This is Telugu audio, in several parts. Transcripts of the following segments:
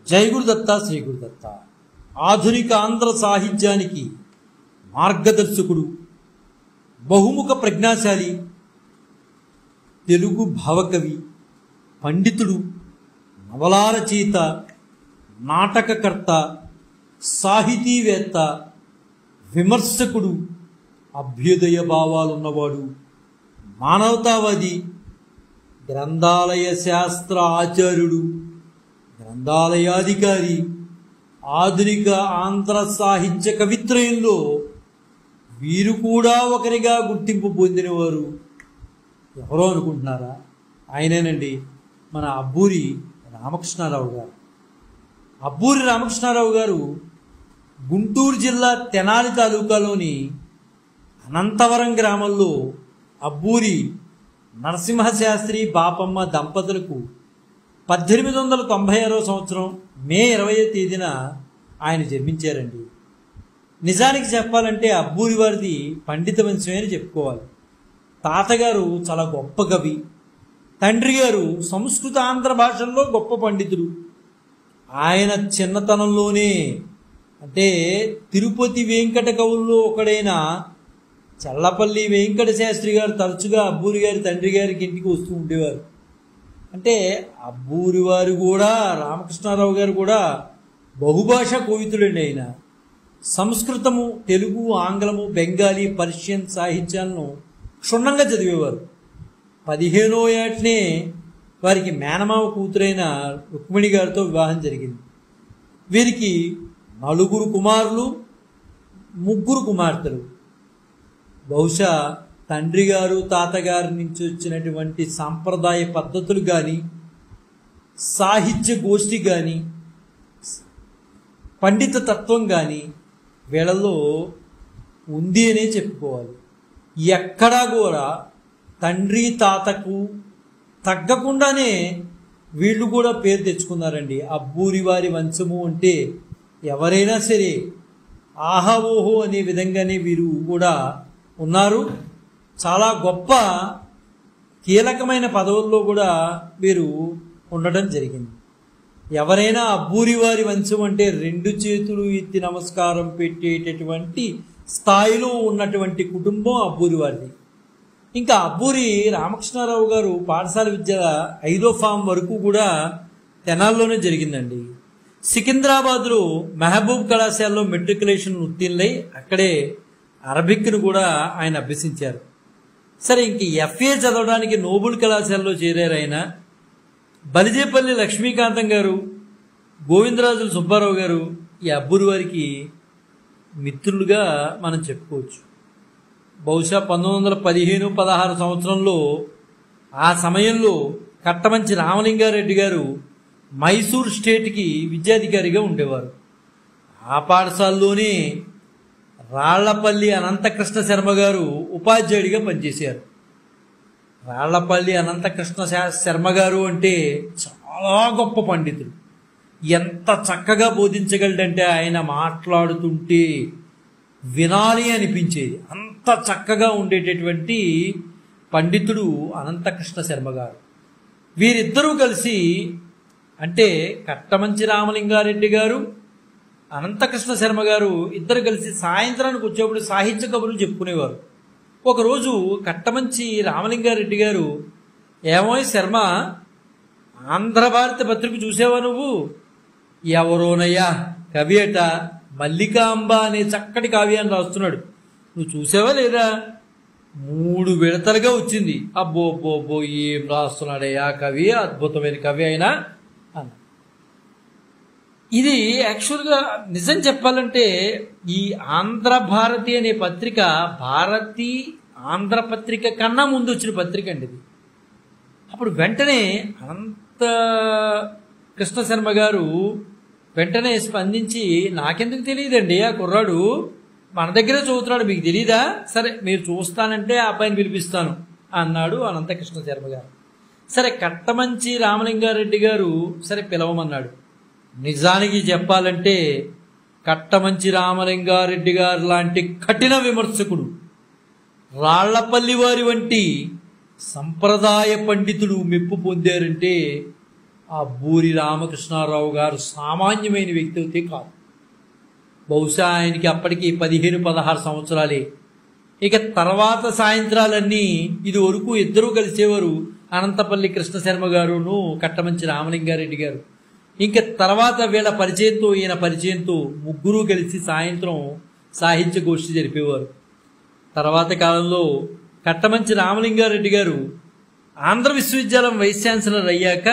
జై గురుదత్త శ్రీ గురుదత్త ఆధునిక ఆంధ్ర సాహిత్యానికి మార్గదర్శకుడు, బహుముఖ ప్రజ్ఞాశాలి, తెలుగు భావకవి, పండితుడు, నవలా రచయిత, నాటకకర్త, సాహితీవేత్త, విమర్శకుడు, అభ్యుదయ భావాలున్నవాడు, మానవతావాది, గ్రంథాలయ శాస్త్ర ఆచార్యుడు, గ్రంథాలయాధికారి, ఆధునిక ఆంధ్ర సాహిత్య కవిత్రయంలో వీరు కూడా ఒకరిగా గుర్తింపు పొందినవారు. ఎవరో అనుకుంటున్నారా? ఆయనేనండి, మన అబ్బూరి రామకృష్ణారావు గారు. అబ్బూరి రామకృష్ణారావు గారు గుంటూరు జిల్లా తెనాలి తాలూకాలోని అనంతవరం గ్రామంలో అబ్బూరి నరసింహశాస్త్రి బాపమ్మ దంపతులకు 1896 సంవత్సరం మే 20వ తేదీన ఆయన జన్మించారండి. నిజానికి చెప్పాలంటే అబ్బూరి వారిది పండిత వంశమే అని చెప్పుకోవాలి. తాతగారు చాలా గొప్ప కవి, తండ్రి గారు సంస్కృత ఆంధ్ర భాషల్లో గొప్ప పండితుడు. ఆయన చిన్నతనంలోనే, అంటే తిరుపతి వెంకట కవుల్లో ఒకడైన చల్లపల్లి వెంకట శాస్త్రి గారు తరచుగా అబ్బూరి గారి తండ్రి గారికి ఇంటికి వస్తూ ఉండేవారు. అంటే అబ్బూరి వారు కూడా, రామకృష్ణారావు గారు కూడా బహుభాషా కోవితుడండి. ఆయన సంస్కృతము, తెలుగు, ఆంగ్లము, బెంగాలీ, పర్షియన్ సాహిత్యాలను క్షుణ్ణంగా చదివేవారు. 15వ ఏటనే వారికి మేనమావ కూతురైన రుక్మిణి గారితో వివాహం జరిగింది. వీరికి 4 కుమారులు, 3 కుమార్తెలు. బహుశా తండ్రి గారు, తాతగారి నుంచి వచ్చినటువంటి సాంప్రదాయ పద్ధతులు కానీ, సాహిత్య గోష్ఠి కానీ, పండిత తత్వం కానీ వీళ్ళలో ఉంది అనే చెప్పుకోవాలి. ఎక్కడా కూడా తండ్రి తాతకు తగ్గకుండానే వీళ్ళు కూడా పేరు తెచ్చుకున్నారండి. అబ్బూరి వారి వంశము అంటే ఎవరైనా సరే ఆహా ఓహో అనే విధంగానే వీరు కూడా ఉన్నారు. చాలా గొప్ప కీలకమైన పదవుల్లో కూడా వీరు ఉండడం జరిగింది. ఎవరైనా అబ్బూరి వారి వంశం అంటే 2 చేతులు ఎత్తి నమస్కారం పెట్టేటటువంటి స్థాయిలో ఉన్నటువంటి కుటుంబం అబ్బూరి వారిది. ఇంకా అబ్బూరి రామకృష్ణారావు గారు పాఠశాల విద్య 5వ ఫామ్ వరకు కూడా తెనాల్లోనే జరిగిందండి. సికింద్రాబాద్లో మహబూబ్ కళాశాలలో మెట్రికులేషన్ ఉత్తీర్ణులై అక్కడే అరబిక్ను కూడా ఆయన అభ్యసించారు. సరే, ఇంక FA చదవడానికి నోబుల్ కళాశాలలో చేరారు ఆయన. బలిజేపల్లి లక్ష్మీకాంతం గారు, గోవిందరాజుల సుబ్బారావు గారు ఈ అబ్బూరి వారికి మిత్రులుగా మనం చెప్పుకోవచ్చు. బహుశా 1915-16 సంవత్సరంలో, ఆ సమయంలో కట్టమంచి రామలింగారెడ్డి గారు మైసూర్ స్టేట్కి విద్యాధికారిగా ఉండేవారు. ఆ పాఠశాలలోనే రాళ్లపల్లి అనంతకృష్ణ శర్మ గారు ఉపాధ్యాయుడిగా పనిచేశారు. రాళ్లపల్లి అనంతకృష్ణ శర్మ గారు అంటే చాలా గొప్ప పండితుడు. ఎంత చక్కగా బోధించగలడంటే ఆయన మాట్లాడుతుంటే వినాలి అనిపించేది. అంత చక్కగా ఉండేటటువంటి పండితుడు అనంతకృష్ణ శర్మ గారు. వీరిద్దరూ కలిసి, అంటే కట్టమంచి రామలింగారెడ్డి గారు, అనంతకృష్ణ శర్మ గారు ఇద్దరు కలిసి సాయంత్రానికి వచ్చేప్పుడు సాహిత్య కబుర్లు చెప్పుకునేవారు. ఒకరోజు కట్టమంచి రామలింగారెడ్డి గారు, ఏమోయ్ శర్మ, ఆంధ్రభారతి పత్రిక చూసావా నువ్వు? ఎవరోనయ్యా, కవి అట, మల్లికాంబ అనే చక్కటి కావ్యాన్ని రాస్తున్నాడు, నువ్వు చూసావా లేదా? 3 విడతలుగా వచ్చింది. అబ్బో అబ్బో ఏం రాస్తున్నాడయ్యా కవి, అద్భుతమైన కవి అయినా అన్న. ఇది యాక్చువల్గా నిజం చెప్పాలంటే ఈ ఆంధ్రభారతి అనే పత్రిక భారతి ఆంధ్ర పత్రిక కన్నా ముందు వచ్చిన పత్రిక అండి ఇది. అప్పుడు వెంటనే అనంత కృష్ణ శర్మ గారు వెంటనే స్పందించి, నాకెందుకు తెలియదండి, ఆ కుర్రాడు మన దగ్గరే చదువుతున్నాడు, మీకు తెలీదా? సరే మీరు చూస్తానంటే ఆ అబ్బాయిని పిలిపిస్తాను అన్నాడు అనంతకృష్ణ శర్మ గారు. సరే, కట్టమంచి రామలింగారెడ్డి గారు సరే పిలవమన్నాడు. నిజానికి చెప్పాలంటే కట్టమంచి రామలింగారెడ్డి గారు లాంటి కఠిన విమర్శకుడు, రాళ్లపల్లి వారి వంటి సంప్రదాయ పండితుడు మెప్పు పొందారంటే ఆ బూరి రామకృష్ణారావు గారు సామాన్యమైన వ్యక్తి అయితే కాదు. బహుశా ఆయనకి అప్పటికి 15-16 సంవత్సరాలే. ఇక తర్వాత సాయంత్రాలన్నీ ఇది వరకు ఇద్దరూ కలిసేవారు, అనంతపల్లి కృష్ణశర్మ గారును కట్టమంచి రామలింగారెడ్డి గారు. ఇంకా తర్వాత వీళ్ళ పరిచయంతో ఈయన పరిచయంతో ముగ్గురు కలిసి సాయంత్రం సాహిత్య గోష్ఠి జరిపేవారు. తర్వాత కాలంలో కట్టమంచి రామలింగారెడ్డి గారు ఆంధ్ర విశ్వవిద్యాలయం వైస్ ఛాన్సలర్ అయ్యాక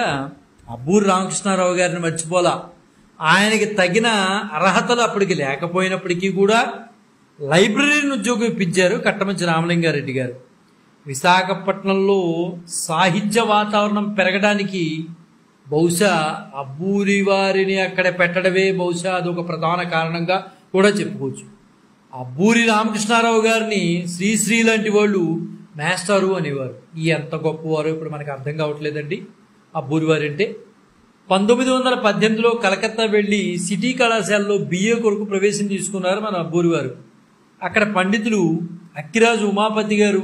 అబ్బూరి రామకృష్ణారావు గారిని మర్చిపోలా. ఆయనకి తగిన అర్హతలు అప్పటికి లేకపోయినప్పటికీ కూడా లైబ్రరీని ఉద్యోగం ఇప్పించారు కట్టమంచి రామలింగారెడ్డి గారు. విశాఖపట్నంలో సాహిత్య వాతావరణం పెరగడానికి బహుశా అబ్బూరి వారిని అక్కడ పెట్టడమే బహుశా అదొక ప్రధాన కారణంగా కూడా చెప్పుకోవచ్చు. అబ్బూరి రామకృష్ణారావు గారిని శ్రీశ్రీ లాంటి వాళ్ళు మాస్టారు అనేవారు. ఈ ఎంత గొప్పవారు ఇప్పుడు మనకు అర్థం కావట్లేదండి అబ్బూరి వారు అంటే. 1918లో కలకత్తా వెళ్ళి సిటీ కళాశాలలో BA కొరకు ప్రవేశం తీసుకున్నారు మన అబ్బూరి వారు. అక్కడ పండితులు అక్కిరాజు ఉమాపతి గారు,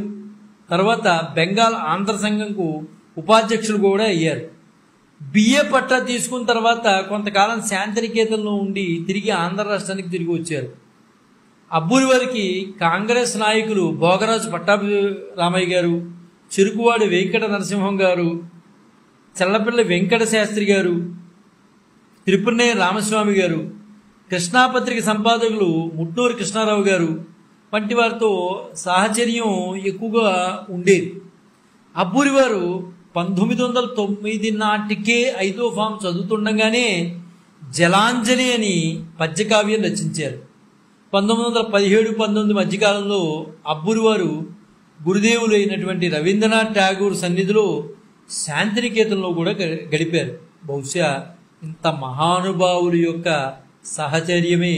తర్వాత బెంగాల్ ఆంధ్ర సంఘంకు ఉపాధ్యక్షులు కూడా అయ్యారు. BA పట్టా తీసుకున్న తర్వాత కొంతకాలం శాంతినికేతన్లో ఉండి తిరిగి ఆంధ్ర రాష్ట్రానికి తిరిగి వచ్చారు. అబ్బూరి వారికి కాంగ్రెస్ నాయకులు భోగరాజు పట్టాభి రామయ్య గారు, చెరుకువాడి వెంకట నరసింహం గారు, చల్లపిల్ల వెంకట శాస్త్రి గారు, త్రిపురనే రామస్వామి గారు, కృష్ణాపత్రిక సంపాదకులు ముట్నూరు కృష్ణారావు గారు వంటి వారితో సాహచర్యం ఎక్కువగా ఉండేది. అబ్బూరి వారు 1909 నాటికే 5వ ఫామ్ చదువుతుండగానే జలాంజలి అని పద్యకావ్యం రచించారు. 1917-19 మధ్యకాలంలో అబ్బూరి వారు గురుదేవులు అయినటువంటి రవీంద్రనాథ్ ఠాగూర్ సన్నిధిలో శాంతినికేతన్లో కూడా గడిపారు. బహుశా ఇంత మహానుభావుల యొక్క సహచర్యమే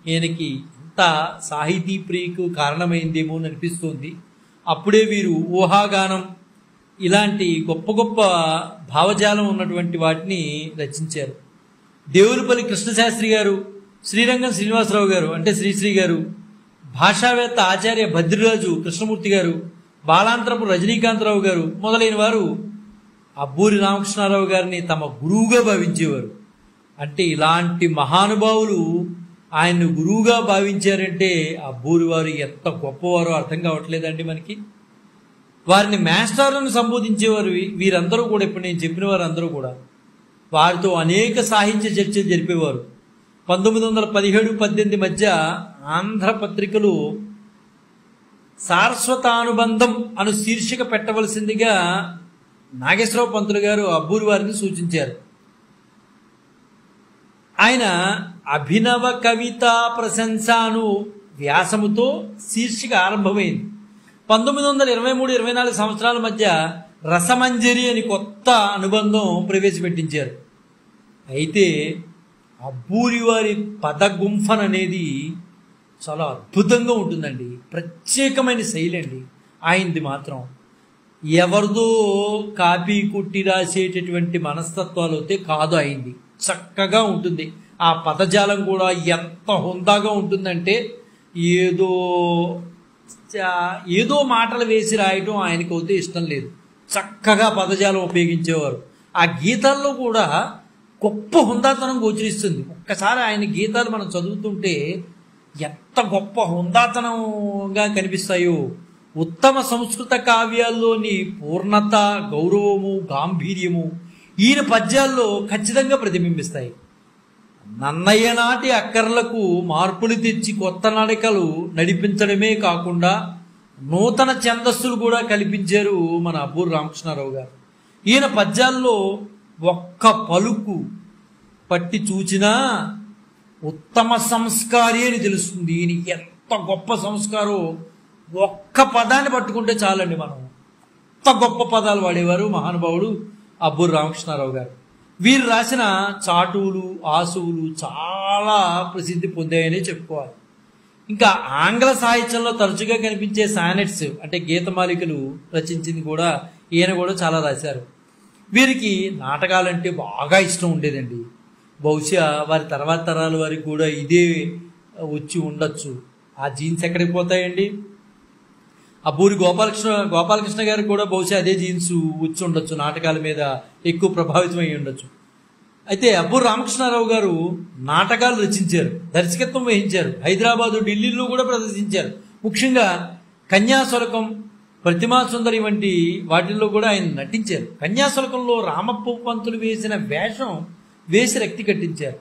ఈయనకి ఇంత సాహితీ ప్రియకు కారణమైందేమో అని అనిపిస్తోంది. అప్పుడే వీరు ఊహాగానం ఇలాంటి గొప్ప గొప్ప భావజాలం ఉన్నటువంటి వాటిని రచించారు. దేవులపల్లి కృష్ణశాస్త్రి గారు, శ్రీరంగం శ్రీనివాసరావు గారు అంటే శ్రీశ్రీ గారు, భాషావేత్త ఆచార్య భద్రిరాజు కృష్ణమూర్తి గారు, బాలాంతరపు రజనీకాంతరావు గారు మొదలైన వారు అబ్బూరి రామకృష్ణారావు గారిని తమ గురువుగా భావించేవారు. అంటే ఇలాంటి మహానుభావులు ఆయన్ను గురువుగా భావించారంటే అబ్బూరి వారు ఎంత గొప్పవారో అర్థం కావట్లేదండి మనకి. వారిని మాస్టర్లను సంబోధించేవారు వీరందరూ కూడా. ఇప్పుడు నేను చెప్పిన వారు అందరూ కూడా వారితో అనేక సాహిత్య చర్చలు జరిపేవారు. 1917-18 మధ్య ఆంధ్రపత్రికలు సారస్వతానుబంధం అను శీర్షిక పెట్టవలసిందిగా నాగేశ్వరరావు పంతులు గారు అబ్బూరి వారిని సూచించారు. ఆయన అభినవ కవితా ప్రశంసను వ్యాసముతో శీర్షిక ఆరంభమైంది. 1923-24 సంవత్సరాల మధ్య రసమంజరి అని కొత్త అనుబంధం ప్రవేశపెట్టించారు. అయితే అబ్బూరి వారి పదగుంఫన్ అనేది చాలా అద్భుతంగా ఉంటుందండి. ప్రత్యేకమైన శైలి అండి ఆయనది. మాత్రం ఎవరిదో కాపీ కుట్టి రాసేటటువంటి మనస్తత్వాలు అయితే కాదు అయింది. చక్కగా ఉంటుంది. ఆ పదజాలం కూడా ఎంత హుందాగా ఉంటుందంటే ఏదో మాటలు వేసి రాయటం ఆయనకు అయితే ఇష్టం లేదు. చక్కగా పదజాలం ఉపయోగించేవారు. ఆ గీతాల్లో కూడా గొప్ప హుందాతనం గోచరిస్తుంది. ఒక్కసారి ఆయన గీతాలు మనం చదువుతుంటే ఎంత గొప్ప హుందాతనంగా కనిపిస్తాయో. ఉత్తమ సంస్కృత కావ్యాల్లోని పూర్ణత, గౌరవము, గాంభీర్యము ఈయన పద్యాల్లో ఖచ్చితంగా ప్రతిబింబిస్తాయి. నన్నయ్య నాటి అక్కర్లకు మార్పులు తెచ్చి కొత్త నడకలు నడిపించడమే కాకుండా నూతన ఛందస్సులు కూడా కల్పించారు మన అబ్బూరి రామకృష్ణారావు గారు. ఈయన పద్యాల్లో ఒక్క పలుకు పట్టి చూచినా ఉత్తమ సంస్కారి అని తెలుస్తుంది. ఈయన ఎంత గొప్ప సంస్కారో ఒక్క పదాన్ని పట్టుకుంటే చాలండి. మనం ఎంత గొప్ప పదాలు వాడేవారు మహానుభావుడు అబ్బూరి రామకృష్ణారావు గారు. వీరు రాసిన చాటువులు, ఆసువులు చాలా ప్రసిద్ధి పొందాయని చెప్పుకోవాలి. ఇంకా ఆంగ్ల సాహిత్యంలో తరచుగా కనిపించే సానెట్స్ అంటే గీతమాలికలు రచించింది కూడా ఈయన కూడా చాలా రాశారు. వీరికి నాటకాలంటే బాగా ఇష్టం ఉండేదండి. బహుశా వారి తర్వాత తరాల వారికి కూడా ఇదే వచ్చి ఉండొచ్చు. ఆ జీన్స్ ఎక్కడికి పోతాయండి? అబ్బూరి గోపాలకృష్ణ గారికి కూడా బహుశా అదే జీన్స్ వచ్చి ఉండొచ్చు. నాటకాల మీద ఎక్కువ ప్రభావితం అయ్యి ఉండొచ్చు. అయితే అబ్బూరు రామకృష్ణారావు గారు నాటకాలు రచించారు, దర్శకత్వం వహించారు, హైదరాబాదు, ఢిల్లీలో కూడా ప్రదర్శించారు. ముఖ్యంగా కన్యాశుల్కం, ప్రతిమా సుందరి వంటి వాటిల్లో కూడా ఆయన నటించారు. కన్యాశుల్కంలో రామప్ప పంతులు వేసిన వేషం వేసి రక్తి కట్టించారు.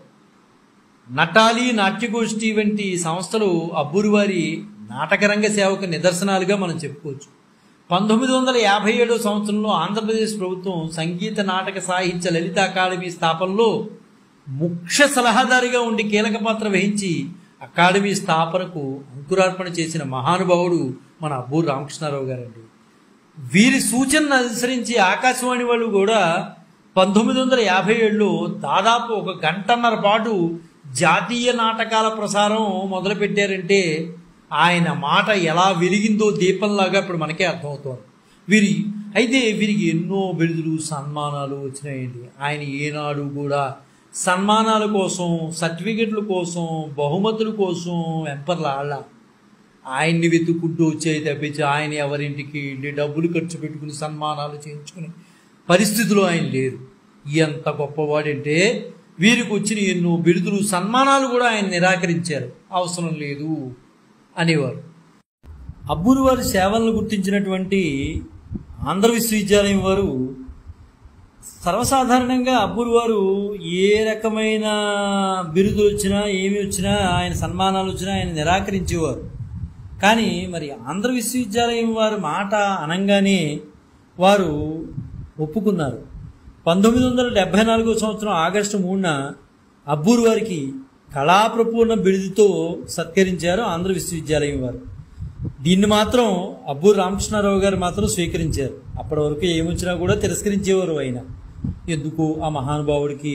నటాలి, నాట్యగోష్ఠి వంటి సంస్థలు అబ్బూరి వారి నాటకరంగ సేవకు నిదర్శనాలుగా మనం చెప్పుకోవచ్చు. 1957 సంవత్సరంలో ఆంధ్రప్రదేశ్ ప్రభుత్వం సంగీత నాటక సాహిత్య లలిత అకాడమీ స్థాపనలో ముఖ్య సలహాదారిగా ఉండి కీలక పాత్ర వహించి అకాడమీ స్థాపనకు అంకురార్పణ చేసిన మహానుభావుడు మన అబ్బూరి రామకృష్ణారావు గారండి. వీరి సూచనను అనుసరించి ఆకాశవాణి వాళ్ళు కూడా 1957లో దాదాపు 1 గంటన్నర పాటు జాతీయ నాటకాల ప్రసారం మొదలుపెట్టారంటే ఆయన మాట ఎలా వెలిగిందో దీపంలాగా ఇప్పుడు మనకే అర్థమవుతోంది. వీరికి ఎన్నో బిరుదులు, సన్మానాలు వచ్చినాయండి. ఆయన ఏనాడు కూడా సన్మానాల కోసం, సర్టిఫికెట్ల కోసం, బహుమతుల కోసం వెంపర్లాళ్ళ. ఆయన్ని వెతుక్కుంటూ వచ్చేది తప్పించి ఆయన ఎవరింటికి వెళ్ళి డబ్బులు ఖర్చు పెట్టుకుని సన్మానాలు చేయించుకునే పరిస్థితులు ఆయన లేరు. ఎంత గొప్పవాడంటే వీరికి వచ్చిన ఎన్నో బిరుదులు, సన్మానాలు కూడా ఆయన నిరాకరించారు. అవసరం లేదు అనేవారు. అబ్బూరి వారి సేవలను గుర్తించినటువంటి ఆంధ్ర విశ్వవిద్యాలయం వారు సర్వసాధారణంగా అబ్బూరి వారు ఏ రకమైన బిరుదులు వచ్చినా, ఏమి వచ్చినా, ఆయన సన్మానాలు వచ్చినా ఆయన నిరాకరించేవారు. కానీ మరి ఆంధ్ర విశ్వవిద్యాలయం వారి మాట అనంగానే వారు ఒప్పుకున్నారు. 1974 సంవత్సరం ఆగస్టు 3న అబ్బూరి వారికి కళాప్రపూర్ణ బిరుదుతో సత్కరించారు ఆంధ్ర విశ్వవిద్యాలయం వారు. దీన్ని మాత్రం అబ్బూరి రామకృష్ణారావు గారు మాత్రం స్వీకరించారు. అప్పటి వరకు ఏమొచ్చినా కూడా తిరస్కరించేవారు. ఆయన ఎందుకు ఆ మహానుభావుడికి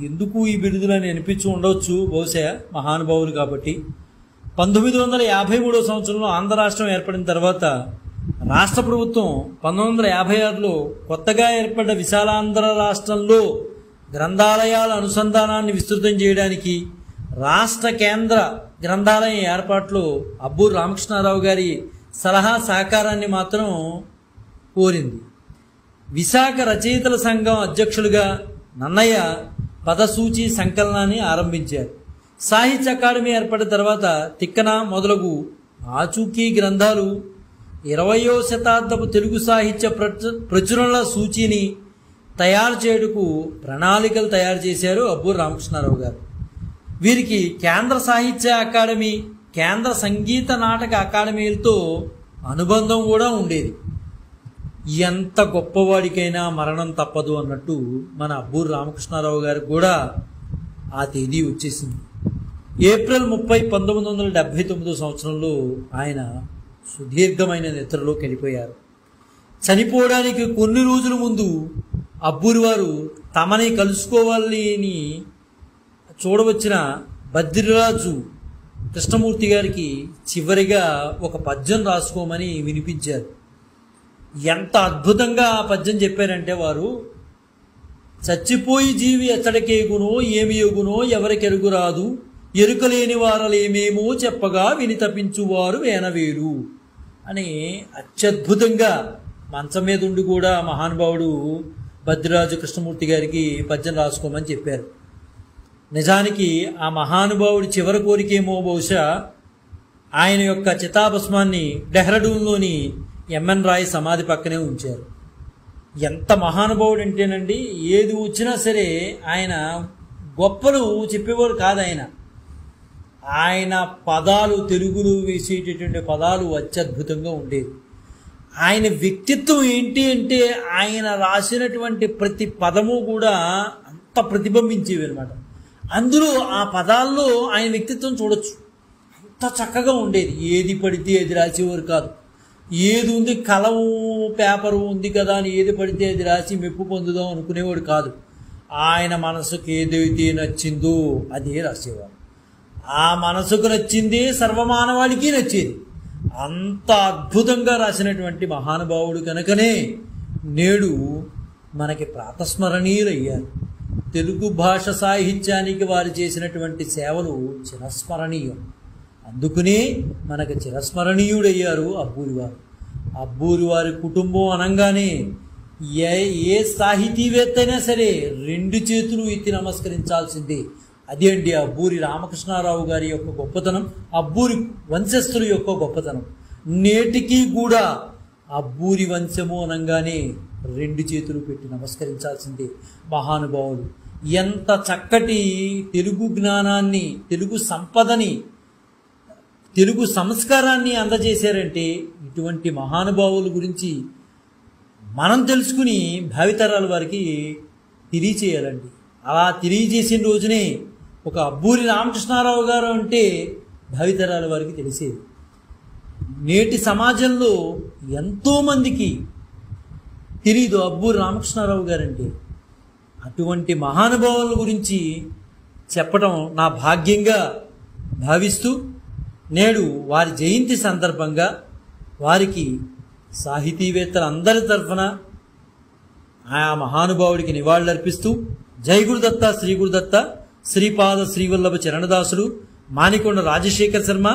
ఎందుకు ఈ బిరుదులని అనిపించి ఉండవచ్చు, బహుశా మహానుభావులు కాబట్టి. 1953 సంవత్సరంలో ఆంధ్ర రాష్ట్రం ఏర్పడిన తర్వాత రాష్ట్ర ప్రభుత్వం 1956లో కొత్తగా ఏర్పడ్డ విశాలాంధ్ర రాష్ట్రంలో గ్రంథాలయాల అనుసంధానాన్ని విస్తృతం చేయడానికి రాష్ట్ర కేంద్ర గ్రంథాలయం ఏర్పాట్లో అబ్బూరి రామకృష్ణారావు గారి సలహా సహకారాన్ని మాత్రం కోరింది. విశాఖ రచయితల సంఘం అధ్యక్షులుగా నన్నయ్య పదసూచి సంకలనాన్ని ఆరంభించారు. సాహిత్య అకాడమీ ఏర్పడిన తర్వాత తిక్కన మొదలగు ఆచూకీ గ్రంథాలు, 20వ శతాబ్దపు తెలుగు సాహిత్య ప్రచురణల సూచీని తయారు చేయుటకు ప్రణాళికలు తయారు చేశారు అబ్బూరి రామకృష్ణారావు గారు. వీరికి కేంద్ర సాహిత్య అకాడమీ, కేంద్ర సంగీత నాటక అకాడమీలతో అనుబంధం కూడా ఉండేది. ఎంత గొప్పవాడికైనా మరణం తప్పదు అన్నట్టు మన అబ్బూరి రామకృష్ణారావు గారికి కూడా ఆ తేదీ వచ్చేసింది. ఏప్రిల్ 30, 1979 సంవత్సరంలో ఆయన సుదీర్ఘమైన నిద్రలోకి వెళ్ళిపోయారు. చనిపోవడానికి కొన్ని రోజుల ముందు అబ్బూరి వారు తమని కలుసుకోవాలని చూడవచ్చిన బద్రిరాజు కృష్ణమూర్తి గారికి చివరిగా ఒక పద్యం రాసుకోమని వినిపించారు. ఎంత అద్భుతంగా ఆ పద్యం చెప్పారంటే వారు, చచ్చిపోయి జీవి ఎచ్చడికేగునో ఏమి ఎగునో ఎవరికెరుగు రాదు, ఎరుకలేని వారలేమేమో చెప్పగా విని తప్పించువారు వేనవేరు అని అత్యద్భుతంగా మంచం మీద ఉండి కూడా మహానుభావుడు బద్రిరాజు కృష్ణమూర్తి గారికి పద్యం రాసుకోమని చెప్పారు. నిజానికి ఆ మహానుభావుడి చివరి కోరికేమో బహుశా ఆయన యొక్క చితాభస్మాన్ని డెహ్రాడూన్లోని ఎంఎన్ రాయ్ సమాధి పక్కనే ఉంచారు. ఎంత మహానుభావుడు అంటేనండి, ఏది వచ్చినా సరే ఆయన గొప్పలు చెప్పేవారు కాదు. ఆయన పదాలు, తెలుగులో వేసేటటువంటి పదాలు అత్యద్భుతంగా ఉండేవి. ఆయన వ్యక్తిత్వం ఏంటి అంటే ఆయన రాసినటువంటి ప్రతి పదము కూడా అంత ప్రతిబింబించేవి అనమాట. అందులో ఆ పదాల్లో ఆయన వ్యక్తిత్వం చూడొచ్చు. అంత చక్కగా ఉండేది. ఏది పడితే అది రాసేవారు కాదు. ఏది ఉంది, కలము పేపరు ఉంది కదా అని ఏది పడితే అది రాసి మెప్పు పొందుదాం అనుకునేవాడు కాదు. ఆయన మనసుకు ఏదైతే నచ్చిందో అదే రాసేవారు. ఆ మనసుకు నచ్చిందే సర్వమానవాళికి నచ్చేది. అంత అద్భుతంగా రాసినటువంటి మహానుభావుడు కనుకనే నేడు మనకి ప్రాతస్మరణీయులయ్యారు. తెలుగు భాష సాహిత్యానికి వారు చేసినటువంటి సేవలు చిరస్మరణీయం. అందుకనే మనకు చిరస్మరణీయుడయ్యారు అబ్బూరి వారు. అబ్బూరి వారి కుటుంబం అనగానే ఏ ఏ సాహితీవేత్త అయినా సరే 2 చేతులు ఎత్తి నమస్కరించాల్సిందే. అదే అండి అబ్బూరి రామకృష్ణారావు గారి యొక్క గొప్పతనం, అబ్బూరి వంశస్థుల యొక్క గొప్పతనం. నేటికి కూడా అబ్బూరి వంశము అనగానే 2 చేతులు పెట్టి నమస్కరించాల్సిందే. మహానుభావులు ఎంత చక్కటి తెలుగు జ్ఞానాన్ని, తెలుగు సంపదని, తెలుగు సంస్కారాన్ని అందజేశారంటే ఇటువంటి మహానుభావుల గురించి మనం తెలుసుకుని భావితరాల వారికి తెలియచేయాలండి. అలా తెలియజేసిన రోజునే ఒక అబ్బూరి రామకృష్ణారావు గారు అంటే భావితరాల వారికి తెలిసేది. నేటి సమాజంలో ఎంతోమందికి తెలీదు అబ్బూరి రామకృష్ణారావు గారంటే. అటువంటి మహానుభావుల గురించి చెప్పడం నా భాగ్యంగా భావిస్తూ నేడు వారి జయంతి సందర్భంగా వారికి సాహితీవేత్తలందరి తరఫున ఆ మహానుభావుడికి నివాళులర్పిస్తూ జై గురుదత్త, శ్రీ గురుదత్త, శ్రీపాద శ్రీవల్లభ చరణదాసుడు, మానికొండ రాజశేఖర శర్మ,